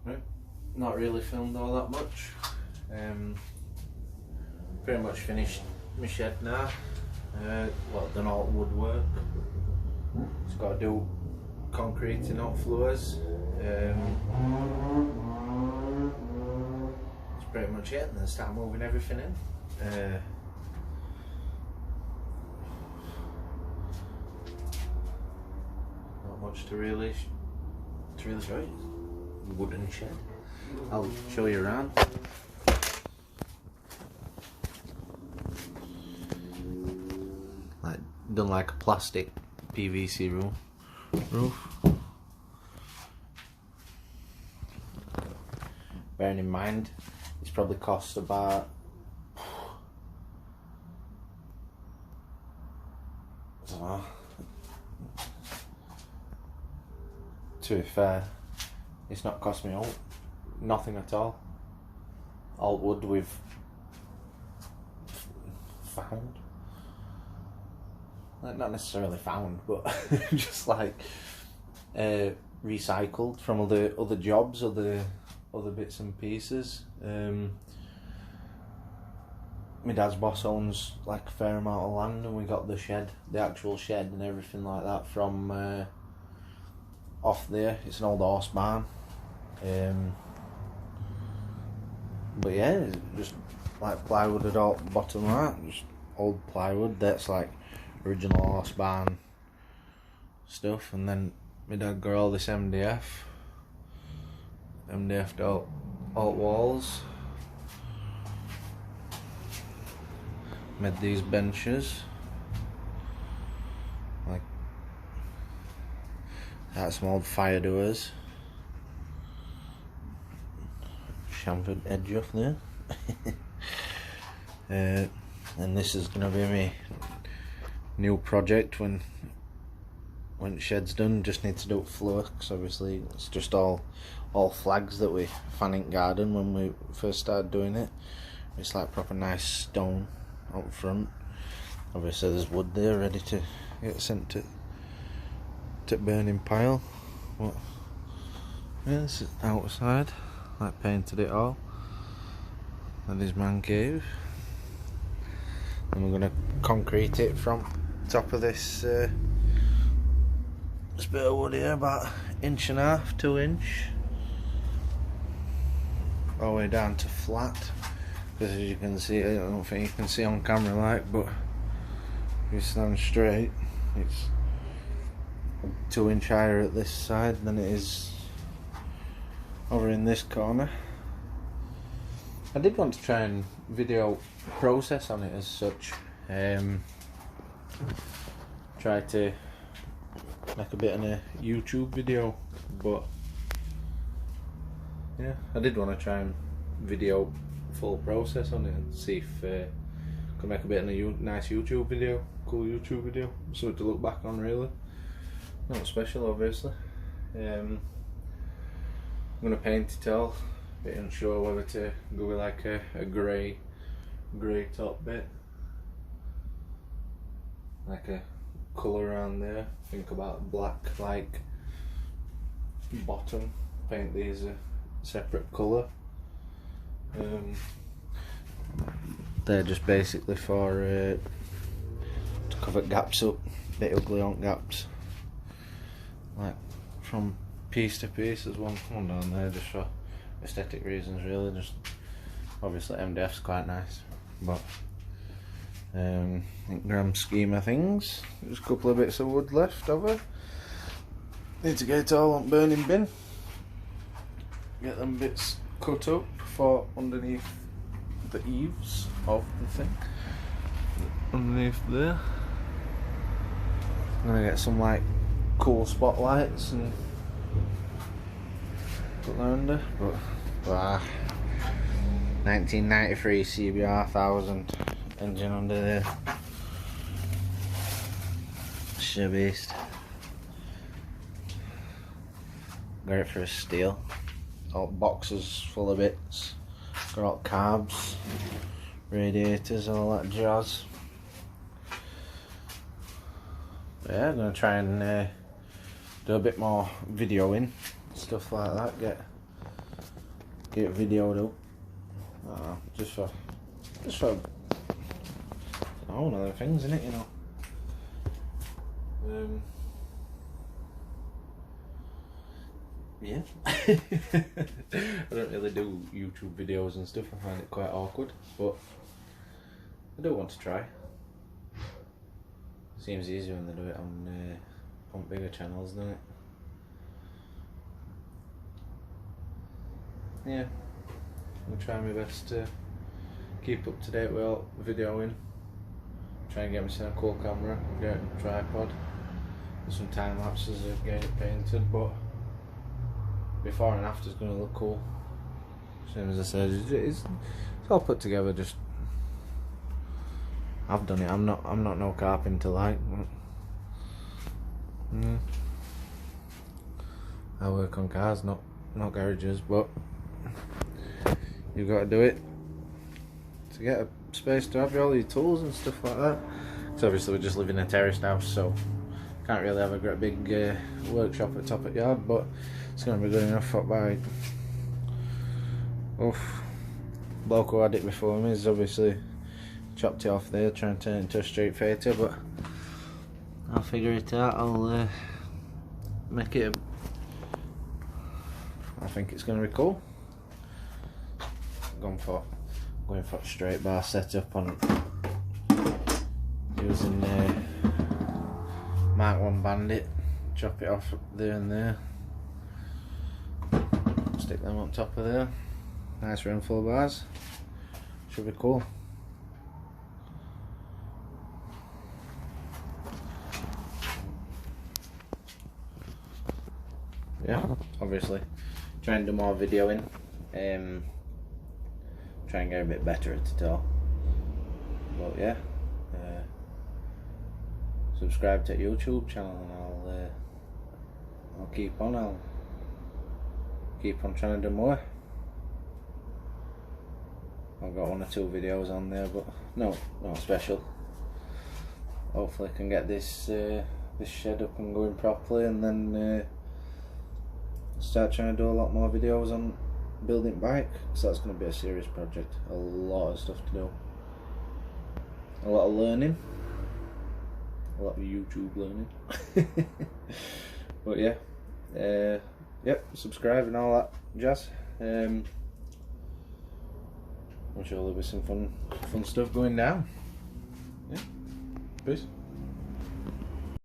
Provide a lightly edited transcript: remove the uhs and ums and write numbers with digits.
Right. Not really filmed all that much. Pretty much finished my shed now. Well, done all the woodwork. Just got to do concreting out floors. That's pretty much it, and then start moving everything in. Not much to really show you. Wooden shed. I'll show you around. Like done like a plastic PVC roof. Bearing in mind, it's probably cost about, I don't know. To be fair, it's not cost me nothing at all. All wood we've found. Like, not necessarily found, but just like recycled from other jobs, other bits and pieces. My dad's boss owns like a fair amount of land, and we got the shed, the actual shed and everything like that from off there. It's an old horse barn. But yeah, just like plywood at all bottom right, just old plywood. That's like original horse barn stuff. And then my dad got all this MDF'd alt walls. Made these benches. Like, that's some old fire doors. Chamfered edge off there. And this is gonna be my new project when the shed's done. Just need to do it floor, because obviously it's just all flags that we found in garden when we first started doing it. It's like proper nice stone out front. Obviously there's wood there ready to get sent to burning pile. But yeah, this is outside. Like, painted it all. And his man cave. And we're gonna concrete it from top of this bit of wood here, about 1.5 to 2 inch, all the way down to flat. Because as you can see, I don't think you can see on camera, like, but if you stand straight, it's 2 inch higher at this side than it is over in this corner. I did want to try and video process on it as such. Try to make a bit of a YouTube video, but yeah, I did want to try and video full process on it and see if I could make a bit of a nice YouTube video, cool YouTube video, something to look back on really. Not special obviously. I'm gonna paint it all, a bit unsure whether to go with like a grey top bit, like a colour around there. Think about black like bottom, paint these a separate colour. They're just basically for to cover gaps up, bit ugly on gaps, like from piece to piece. There's one down there just for aesthetic reasons really. Just obviously MDF's quite nice, but in grand scheme of things, there's a couple of bits of wood left over. Need to get it all on burning bin, get them bits cut up for underneath the eaves of the thing, underneath there. I'm gonna get some like cool spotlights and put them under, but 1993 CBR 1000 engine under there. Sheer beast. Got it for a steal. All boxes full of bits. Got all carbs, radiators, all that jazz. But yeah, I'm gonna try and do a bit more videoing, stuff like that. Get get videoed up. Just for one of the things, isn't it? You know. Yeah. I don't really do YouTube videos and stuff. I find it quite awkward, but I do want to try. Seems easier when they do it on bigger channels, doesn't it? Yeah, I'll try my best to keep up to date with all videoing. Try and get myself a cool camera, get a tripod, do some time lapses of getting it painted, but before and after is going to look cool. Same as I said, it's all put together. Just I've done it. I'm not no carpenter like. I work on cars, not garages, but you've got to do it to get a space to have all your tools and stuff like that. So obviously we just live in a terraced house, so can't really have a great big workshop at top of the yard, but it's going to be good enough for by bloke who had it before me has obviously chopped it off there, trying to turn it into a street fighter, but I'll figure it out. I'll make it I think it's going to be cool. Going for a straight bar setup on using Mark 1 Bandit, chop it off there and there, stick them on top of there, nice room full of bars, should be cool. Yeah, obviously try and do more videoing, try and get a bit better at it all, but yeah, subscribe to the YouTube channel and I'll keep on trying to do more. I've got 1 or 2 videos on there, but no special. Hopefully I can get this shed up and going properly, and then start trying to do a lot more videos on building bike, so that's going to be a serious project. A lot of stuff to do, a lot of learning, a lot of YouTube learning. But yeah, yep, subscribe and all that jazz. I'm sure there'll be some fun stuff going down. Yeah, peace.